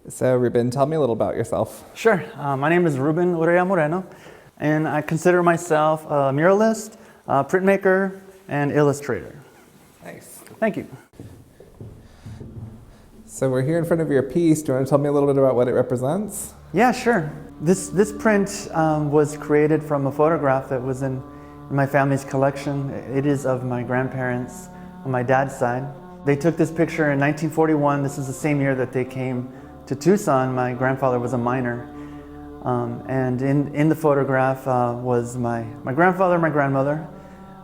So Ruben, tell me a little about yourself. Sure. My name is Ruben Urrea Moreno, and I consider myself a muralist, a printmaker, and illustrator. Nice. Thank you. So we're here in front of your piece. Do you want to tell me a little bit about what it represents? Yeah, sure. This print was created from a photograph that was in my family's collection. It is of my grandparents on my dad's side. They took this picture in 1941. This is the same year that they came to Tucson. My grandfather was a miner. And in the photograph was my grandfather, my grandmother,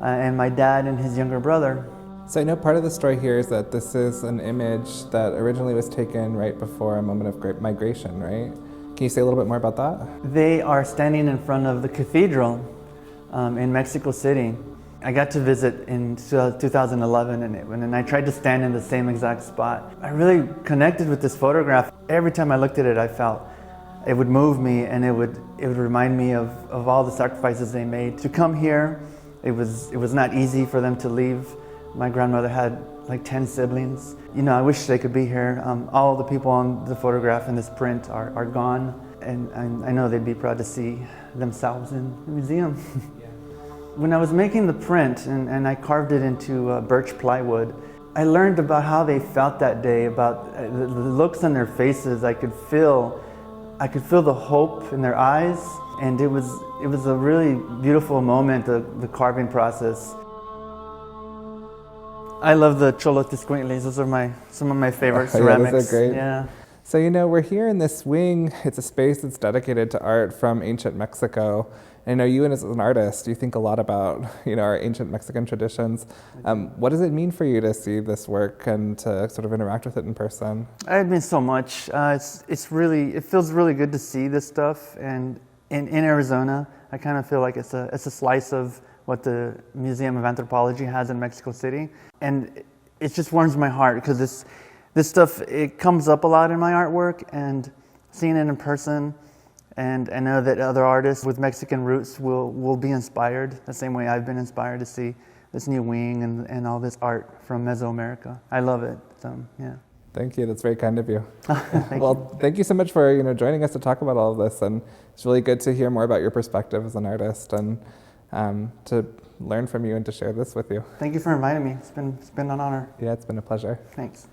and my dad and his younger brother. So I know part of the story here is that this is an image that originally was taken right before a moment of great migration, right? Can you say a little bit more about that? They are standing in front of the cathedral in Mexico City. I got to visit in 2011 and I tried to stand in the same exact spot. I really connected with this photograph. Every time I looked at it, I felt it would move me, and it would remind me of all the sacrifices they made to come here. It was not easy for them to leave. My grandmother had like 10 siblings. You know, I wish they could be here. All the people on the photograph in this print are gone, and I know they'd be proud to see themselves in the museum. Yeah. When I was making the print and I carved it into birch plywood, I learned about how they felt that day, about the looks on their faces. I could feel the hope in their eyes, and it was a really beautiful moment, the carving process. I love the Cholotiscuintles. Those are some of my favorite ceramics. Yeah, those are great. Yeah. So, you know, we're here in this wing. It's a space that's dedicated to art from ancient Mexico. And I know you, as an artist, you think a lot about, you know, our ancient Mexican traditions. What does it mean for you to see this work and to sort of interact with it in person? It means so much. It feels really good to see this stuff. And in Arizona, I kind of feel like it's a slice of what the Museum of Anthropology has in Mexico City. And it just warms my heart, because this stuff, it comes up a lot in my artwork, and seeing it in person, and I know that other artists with Mexican roots will be inspired the same way I've been inspired to see this new wing and all this art from Mesoamerica. I love it. So, yeah. Thank you. That's very kind of you. Well, thank you so much for joining us to talk about all of this, and it's really good to hear more about your perspective as an artist, and to learn from you and to share this with you. Thank you for inviting me. It's been an honor. Yeah, it's been a pleasure. Thanks.